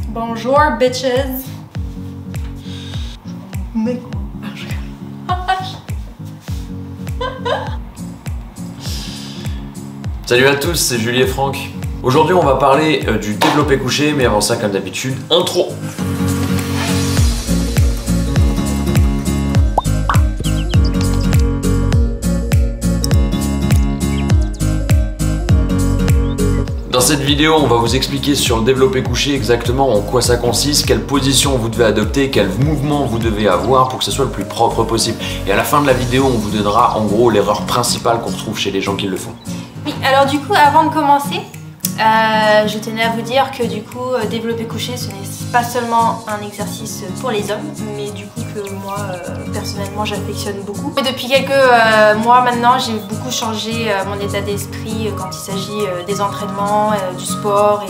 Bonjour bitches. Mais Salut à tous, c'est Julie et Franck. Aujourd'hui on va parler du développé couché, mais avant ça comme d'habitude, intro. Dans cette vidéo, on va vous expliquer sur le développé couché exactement en quoi ça consiste, quelle position vous devez adopter, quel mouvement vous devez avoir pour que ce soit le plus propre possible. Et à la fin de la vidéo, on vous donnera en gros l'erreur principale qu'on retrouve chez les gens qui le font. oui, alors du coup, avant de commencer, je tenais à vous dire que du coup, développé couché, ce n'est pas seulement un exercice pour les hommes, mais du coup que moi, personnellement, j'affectionne beaucoup. Et depuis quelques mois maintenant, j'ai beaucoup changé mon état d'esprit quand il s'agit des entraînements, du sport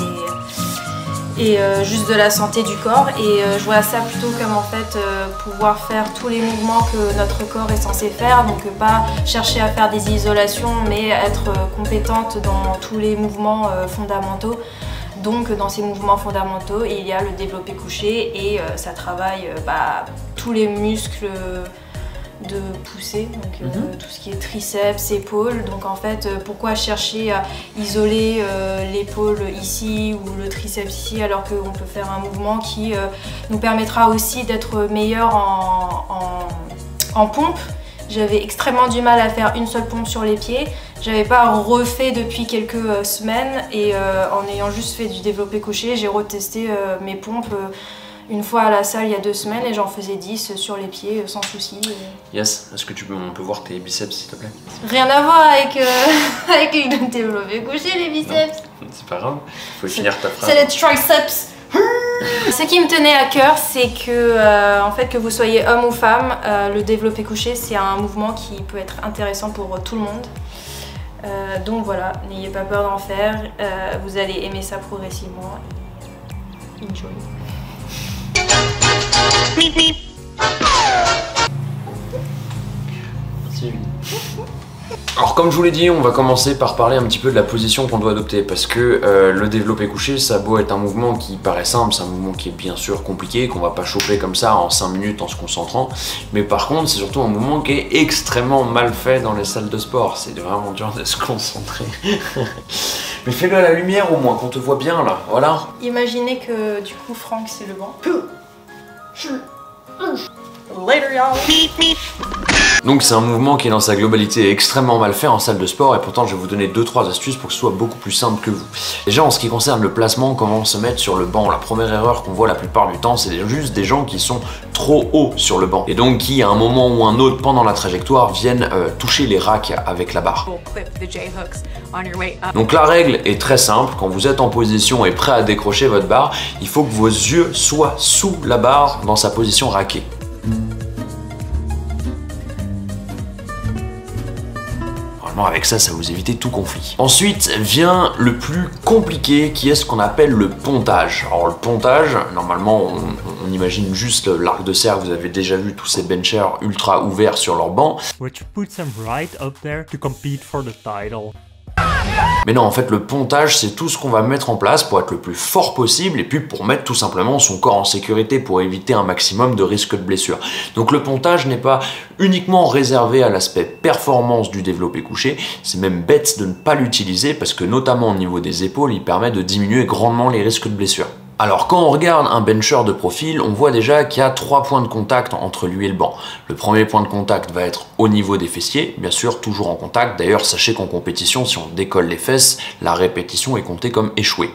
et juste de la santé du corps. Et je vois ça plutôt comme en fait pouvoir faire tous les mouvements que notre corps est censé faire, donc pas chercher à faire des isolations, mais être compétente dans tous les mouvements fondamentaux. Donc dans ces mouvements fondamentaux, il y a le développé couché et ça travaille tous les muscles de poussée, donc tout ce qui est triceps, épaules. Donc en fait, pourquoi chercher à isoler l'épaule ici ou le triceps ici, alors qu'on peut faire un mouvement qui nous permettra aussi d'être meilleur en pompe. J'avais extrêmement du mal à faire une seule pompe sur les pieds. J'avais pas refait depuis quelques semaines et en ayant juste fait du développé couché, j'ai retesté mes pompes une fois à la salle il y a 2 semaines et j'en faisais 10 sur les pieds sans souci. Yes, est-ce que on peut voir tes biceps s'il te plaît? Rien à voir avec, avec le développé couché, les biceps. C'est pas grave, faut finir ta phrase. C'est les triceps. Ce qui me tenait à cœur, c'est que, en fait, que vous soyez homme ou femme, le développé couché, c'est un mouvement qui peut être intéressant pour tout le monde. Donc voilà, n'ayez pas peur d'en faire, vous allez aimer ça progressivement. Enjoy. Merci. Alors comme je vous l'ai dit, on va commencer par parler un petit peu de la position qu'on doit adopter parce que le développé couché, ça a beau être un mouvement qui paraît simple, c'est un mouvement qui est bien sûr compliqué, qu'on va pas choper comme ça en 5 minutes en se concentrant, mais par contre c'est surtout un mouvement qui est extrêmement mal fait dans les salles de sport, c'est vraiment dur de se concentrer. Mais fais-le à la lumière au moins, qu'on te voit bien là, voilà. Imaginez que du coup Franck c'est le banc. Later y'all. Donc c'est un mouvement qui est dans sa globalité extrêmement mal fait en salle de sport et pourtant je vais vous donner 2-3 astuces pour que ce soit beaucoup plus simple que vous. Déjà en ce qui concerne le placement, comment se mettre sur le banc, la première erreur qu'on voit la plupart du temps, c'est juste des gens qui sont trop hauts sur le banc et donc qui à un moment ou un autre pendant la trajectoire viennent toucher les racks avec la barre. Donc la règle est très simple, quand vous êtes en position et prêt à décrocher votre barre, il faut que vos yeux soient sous la barre dans sa position raquée. Avec ça, ça vous évite tout conflit. Ensuite vient le plus compliqué qui est ce qu'on appelle le pontage. Alors le pontage, normalement on imagine juste l'arc de cercle, vous avez déjà vu tous ces benchers ultra ouverts sur leur banc. Which puts them right up there to compete for the title. Mais non, en fait, le pontage, c'est tout ce qu'on va mettre en place pour être le plus fort possible et puis pour mettre tout simplement son corps en sécurité pour éviter un maximum de risques de blessure. Donc le pontage n'est pas uniquement réservé à l'aspect performance du développé couché, c'est même bête de ne pas l'utiliser parce que notamment au niveau des épaules, il permet de diminuer grandement les risques de blessure. Alors quand on regarde un bencher de profil, on voit déjà qu'il y a 3 points de contact entre lui et le banc. Le premier point de contact va être au niveau des fessiers, bien sûr toujours en contact. D'ailleurs sachez qu'en compétition, si on décolle les fesses, la répétition est comptée comme échouée.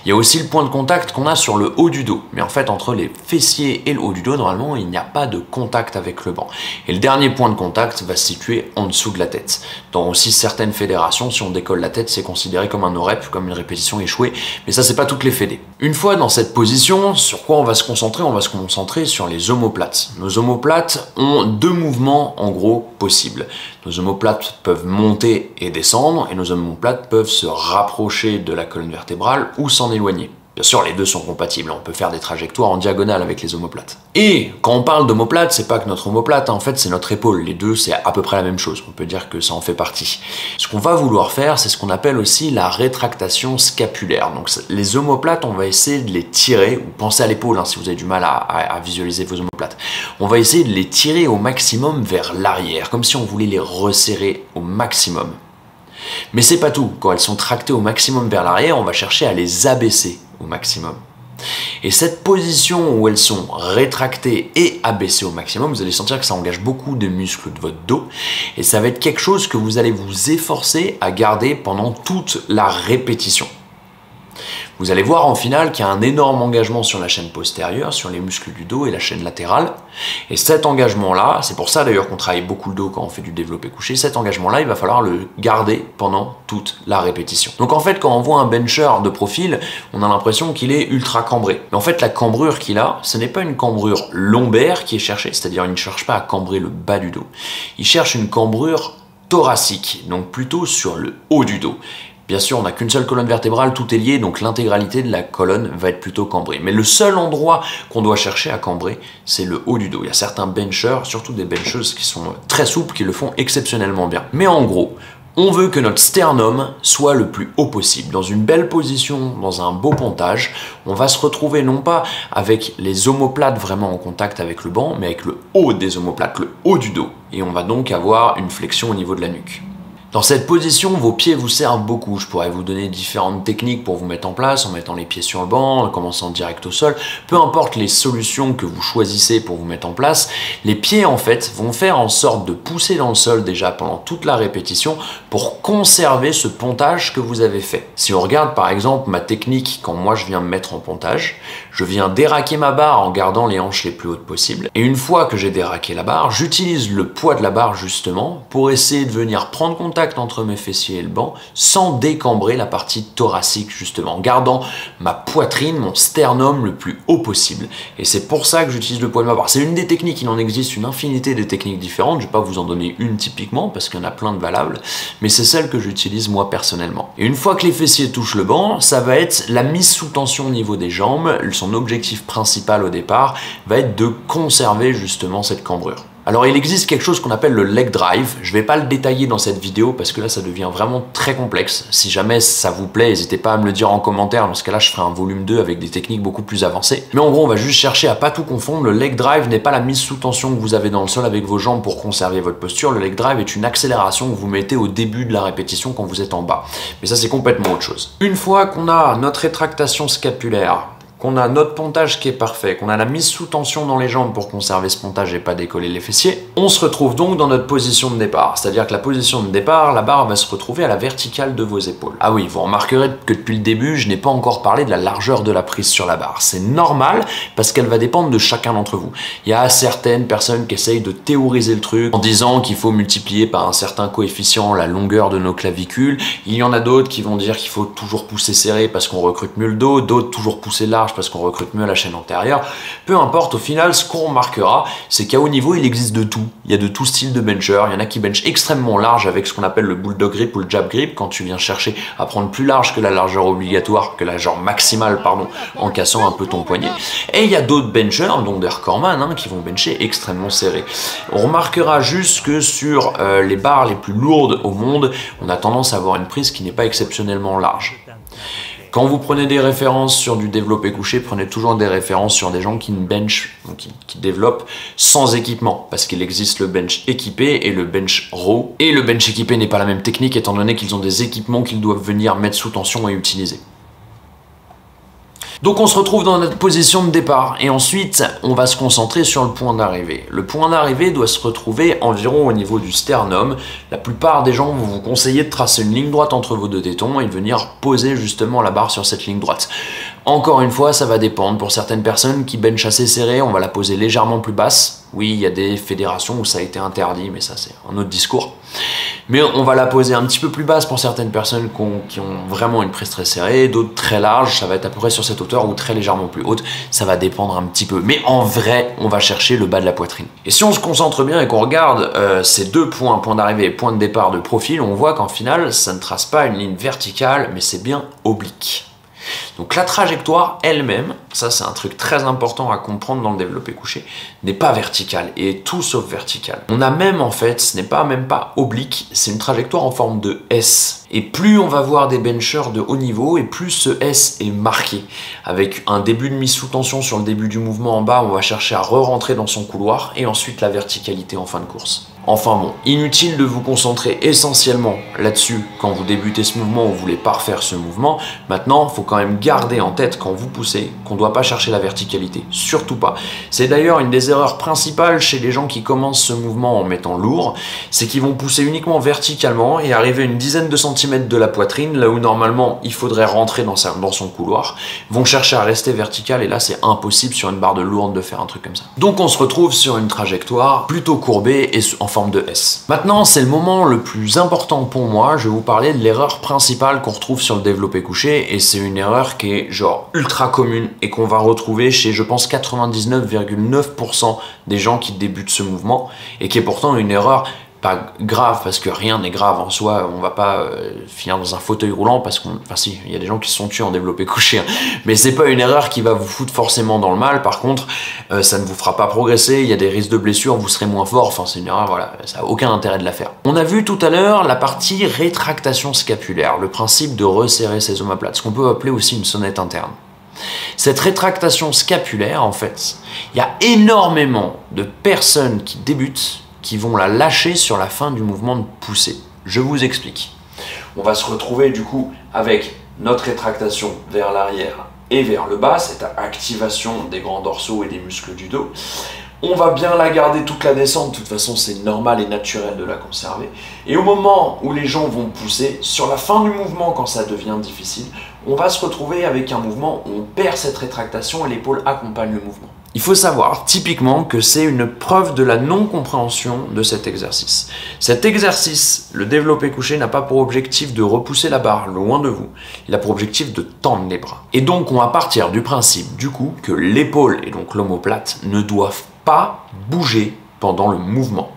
Il y a aussi le point de contact qu'on a sur le haut du dos. Mais en fait entre les fessiers et le haut du dos, normalement il n'y a pas de contact avec le banc. Et le dernier point de contact va se situer en dessous de la tête. Dans aussi certaines fédérations, si on décolle la tête, c'est considéré comme un no-rep, comme une répétition échouée. Mais ça c'est pas toutes les fédés. Une fois dans cette position, sur quoi on va se concentrer? On va se concentrer sur les omoplates. Nos omoplates ont 2 mouvements en gros possibles. Nos omoplates peuvent monter et descendre et nos omoplates peuvent se rapprocher de la colonne vertébrale ou s'en éloigner. Bien sûr, les deux sont compatibles, on peut faire des trajectoires en diagonale avec les omoplates. Et quand on parle d'omoplate, c'est pas que notre omoplate, en fait c'est notre épaule. Les deux, c'est à peu près la même chose, on peut dire que ça en fait partie. Ce qu'on va vouloir faire, c'est ce qu'on appelle aussi la rétractation scapulaire. Donc les omoplates, on va essayer de les tirer, ou pensez à l'épaule si vous avez du mal à visualiser vos omoplates. On va essayer de les tirer au maximum vers l'arrière, comme si on voulait les resserrer au maximum. Mais c'est pas tout, quand elles sont tractées au maximum vers l'arrière, on va chercher à les abaisser au maximum. Et cette position où elles sont rétractées et abaissées au maximum, vous allez sentir que ça engage beaucoup de muscles de votre dos et ça va être quelque chose que vous allez vous efforcer à garder pendant toute la répétition. Vous allez voir en finale qu'il y a un énorme engagement sur la chaîne postérieure, sur les muscles du dos et la chaîne latérale. Et cet engagement-là, c'est pour ça d'ailleurs qu'on travaille beaucoup le dos quand on fait du développé couché, cet engagement-là, il va falloir le garder pendant toute la répétition. Donc en fait, quand on voit un bencher de profil, on a l'impression qu'il est ultra cambré. Mais en fait, la cambrure qu'il a, ce n'est pas une cambrure lombaire qui est cherchée, c'est-à-dire il ne cherche pas à cambrer le bas du dos. Il cherche une cambrure thoracique, donc plutôt sur le haut du dos. Bien sûr, on n'a qu'une seule colonne vertébrale, tout est lié, donc l'intégralité de la colonne va être plutôt cambrée. Mais le seul endroit qu'on doit chercher à cambrer, c'est le haut du dos. Il y a certains benchers, surtout des bencheuses qui sont très souples, qui le font exceptionnellement bien. Mais en gros, on veut que notre sternum soit le plus haut possible. Dans une belle position, dans un beau pontage, on va se retrouver non pas avec les omoplates vraiment en contact avec le banc, mais avec le haut des omoplates, le haut du dos. Et on va donc avoir une flexion au niveau de la nuque. Dans cette position, vos pieds vous servent beaucoup. Je pourrais vous donner différentes techniques pour vous mettre en place, en mettant les pieds sur le banc, en commençant direct au sol. Peu importe les solutions que vous choisissez pour vous mettre en place, les pieds en fait vont faire en sorte de pousser dans le sol déjà pendant toute la répétition pour conserver ce pontage que vous avez fait. Si on regarde par exemple ma technique quand moi je viens me mettre en pontage, je viens déraquer ma barre en gardant les hanches les plus hautes possibles. Et une fois que j'ai déraqué la barre, j'utilise le poids de la barre justement pour essayer de venir prendre contact entre mes fessiers et le banc sans décambrer la partie thoracique justement, en gardant ma poitrine, mon sternum le plus haut possible. Et c'est pour ça que j'utilise le poids de ma barre. C'est une des techniques, il en existe une infinité de techniques différentes, je ne vais pas vous en donner une typiquement parce qu'il y en a plein de valables, mais c'est celle que j'utilise moi personnellement. Et une fois que les fessiers touchent le banc, ça va être la mise sous tension au niveau des jambes. Son objectif principal au départ va être de conserver justement cette cambrure. Alors il existe quelque chose qu'on appelle le leg drive, je vais pas le détailler dans cette vidéo parce que là ça devient vraiment très complexe. Si jamais ça vous plaît, n'hésitez pas à me le dire en commentaire, parce que là je ferai un volume 2 avec des techniques beaucoup plus avancées. Mais en gros on va juste chercher à pas tout confondre, le leg drive n'est pas la mise sous tension que vous avez dans le sol avec vos jambes pour conserver votre posture, le leg drive est une accélération que vous mettez au début de la répétition quand vous êtes en bas. Mais ça c'est complètement autre chose. Une fois qu'on a notre rétractation scapulaire, qu'on a notre pontage qui est parfait, qu'on a la mise sous tension dans les jambes pour conserver ce pontage et pas décoller les fessiers, on se retrouve donc dans notre position de départ. C'est-à-dire que la position de départ, la barre va se retrouver à la verticale de vos épaules. Ah oui, vous remarquerez que depuis le début, je n'ai pas encore parlé de la largeur de la prise sur la barre. C'est normal parce qu'elle va dépendre de chacun d'entre vous. Il y a certaines personnes qui essayent de théoriser le truc en disant qu'il faut multiplier par un certain coefficient la longueur de nos clavicules. Il y en a d'autres qui vont dire qu'il faut toujours pousser serré parce qu'on recrute mieux le dos, d'autres toujours pousser large parce qu'on recrute mieux la chaîne antérieure. Peu importe, au final, ce qu'on remarquera, c'est qu'à haut niveau, il existe de tout. Il y a de tout style de bencher. Il y en a qui benchent extrêmement large avec ce qu'on appelle le bulldog grip ou le jab grip, quand tu viens chercher à prendre plus large que la largeur obligatoire, que la largeur maximale, pardon, en cassant un peu ton poignet. Et il y a d'autres benchers, dont des recordman, qui vont bencher extrêmement serré. On remarquera juste que sur les barres les plus lourdes au monde, on a tendance à avoir une prise qui n'est pas exceptionnellement large. Quand vous prenez des références sur du développé couché, prenez toujours des références sur des gens qui bench, qui développent sans équipement, parce qu'il existe le bench équipé et le bench raw. Et le bench équipé n'est pas la même technique étant donné qu'ils ont des équipements qu'ils doivent venir mettre sous tension et utiliser. Donc on se retrouve dans notre position de départ et ensuite on va se concentrer sur le point d'arrivée. Le point d'arrivée doit se retrouver environ au niveau du sternum. La plupart des gens vont vous conseiller de tracer une ligne droite entre vos deux tétons et de venir poser justement la barre sur cette ligne droite. Encore une fois, ça va dépendre. Pour certaines personnes qui benchent assez serré, on va la poser légèrement plus basse. Oui, il y a des fédérations où ça a été interdit, mais ça c'est un autre discours. Mais on va la poser un petit peu plus basse pour certaines personnes qui ont vraiment une prise très serrée, d'autres très large, ça va être à peu près sur cette hauteur ou très légèrement plus haute, ça va dépendre un petit peu. Mais en vrai, on va chercher le bas de la poitrine. Et si on se concentre bien et qu'on regarde ces deux points, point d'arrivée et point de départ de profil, on voit qu'en final, ça ne trace pas une ligne verticale, mais c'est bien oblique. Donc la trajectoire elle-même, ça c'est un truc très important à comprendre dans le développé couché, n'est pas verticale et est tout sauf verticale. On a même en fait, ce n'est pas même pas oblique, c'est une trajectoire en forme de S. Et plus on va voir des benchers de haut niveau et plus ce S est marqué. Avec un début de mise sous tension sur le début du mouvement en bas, on va chercher à re-rentrer dans son couloir et ensuite la verticalité en fin de course. Enfin bon, inutile de vous concentrer essentiellement là-dessus quand vous débutez ce mouvement ou vous voulez pas refaire ce mouvement. Maintenant, il faut quand même garder en tête quand vous poussez qu'on ne doit pas chercher la verticalité, surtout pas. C'est d'ailleurs une des erreurs principales chez les gens qui commencent ce mouvement en mettant lourd, c'est qu'ils vont pousser uniquement verticalement et arriver à une dizaine de centimètres de la poitrine, là où normalement il faudrait rentrer dans son couloir, vont chercher à rester vertical et là c'est impossible sur une barre de lourde de faire un truc comme ça. Donc on se retrouve sur une trajectoire plutôt courbée et en forme de S. Maintenant, c'est le moment le plus important pour moi. Je vais vous parler de l'erreur principale qu'on retrouve sur le développé couché et c'est une erreur qui est genre ultra commune et qu'on va retrouver chez, je pense, 99,9% des gens qui débutent ce mouvement et qui est pourtant une erreur pas grave parce que rien n'est grave en soi, on va pas finir dans un fauteuil roulant parce qu'on, enfin si, il y a des gens qui se sont tués en développé couché, hein. Mais c'est pas une erreur qui va vous foutre forcément dans le mal. Par contre, ça ne vous fera pas progresser, il y a des risques de blessure, vous serez moins fort, enfin c'est une erreur, voilà, ça a aucun intérêt de la faire. On a vu tout à l'heure la partie rétractation scapulaire, le principe de resserrer ses omoplates, ce qu'on peut appeler aussi une sonnette interne. Cette rétractation scapulaire, en fait, il y a énormément de personnes qui débutent qui vont la lâcher sur la fin du mouvement de poussée. Je vous explique. On va se retrouver du coup avec notre rétractation vers l'arrière et vers le bas, cette activation des grands dorsaux et des muscles du dos. On va bien la garder toute la descente, de toute façon c'est normal et naturel de la conserver. Et au moment où les gens vont pousser, sur la fin du mouvement quand ça devient difficile, on va se retrouver avec un mouvement où on perd cette rétractation et l'épaule accompagne le mouvement. Il faut savoir typiquement que c'est une preuve de la non-compréhension de cet exercice. Cet exercice, le développé couché, n'a pas pour objectif de repousser la barre loin de vous. Il a pour objectif de tendre les bras. Et donc on va partir du principe du coup que l'épaule et donc l'omoplate ne doivent pas bouger pendant le mouvement.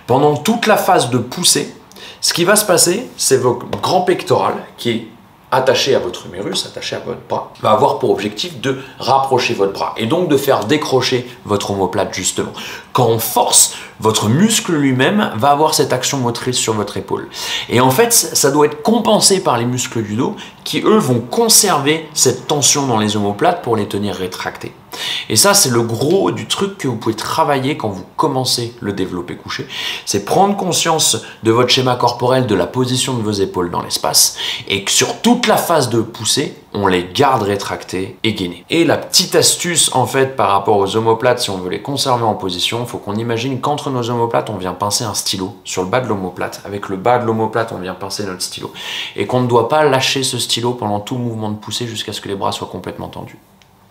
Pendant toute la phase de poussée, ce qui va se passer, c'est votre grand pectoral qui est attaché à votre humérus, attaché à votre bras, va avoir pour objectif de rapprocher votre bras et donc de faire décrocher votre omoplate justement. Quand on force, votre muscle lui-même va avoir cette action motrice sur votre épaule. Et en fait, ça doit être compensé par les muscles du dos qui, eux, vont conserver cette tension dans les omoplates pour les tenir rétractés. Et ça, c'est le gros du truc que vous pouvez travailler quand vous commencez le développé couché. C'est prendre conscience de votre schéma corporel, de la position de vos épaules dans l'espace et que sur toute la phase de poussée, on les garde rétractés et gainés. Et la petite astuce, en fait, par rapport aux omoplates, si on veut les conserver en position, il faut qu'on imagine qu'entre nos omoplates, on vient pincer un stylo sur le bas de l'omoplate. Avec le bas de l'omoplate, on vient pincer notre stylo. Et qu'on ne doit pas lâcher ce stylo pendant tout le mouvement de poussée jusqu'à ce que les bras soient complètement tendus.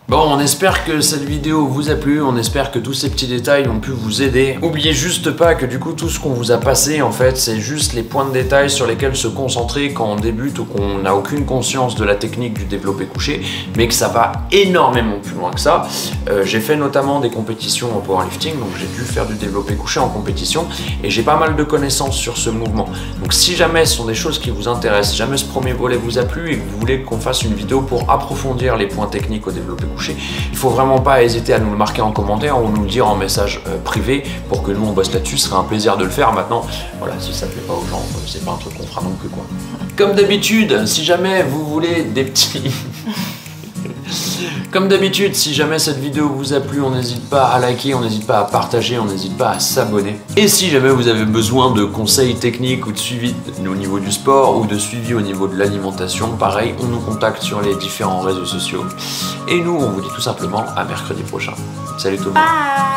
Bon, on espère que cette vidéo vous a plu, on espère que tous ces petits détails ont pu vous aider. N'oubliez juste pas que du coup tout ce qu'on vous a passé en fait c'est juste les points de détail sur lesquels se concentrer quand on débute ou qu'on n'a aucune conscience de la technique du développé couché, mais que ça va énormément plus loin que ça. J'ai fait notamment des compétitions en powerlifting, donc j'ai dû faire du développé couché en compétition et j'ai pas mal de connaissances sur ce mouvement. Donc si jamais ce sont des choses qui vous intéressent, si jamais ce premier volet vous a plu et que vous voulez qu'on fasse une vidéo pour approfondir les points techniques au développé couché, il faut vraiment pas hésiter à nous le marquer en commentaire ou nous le dire en message privé pour que nous on bosse là-dessus. Ce serait un plaisir de le faire. Maintenant, voilà, si ça plaît pas aux gens, c'est pas un truc qu'on fera non plus quoi. Comme d'habitude, si jamais vous voulez des petits... Comme d'habitude, si jamais cette vidéo vous a plu, on n'hésite pas à liker, on n'hésite pas à partager, on n'hésite pas à s'abonner. Et si jamais vous avez besoin de conseils techniques ou de suivi au niveau du sport ou de suivi au niveau de l'alimentation, pareil, on nous contacte sur les différents réseaux sociaux. Et nous, on vous dit tout simplement à mercredi prochain. Salut tout le monde. Bye.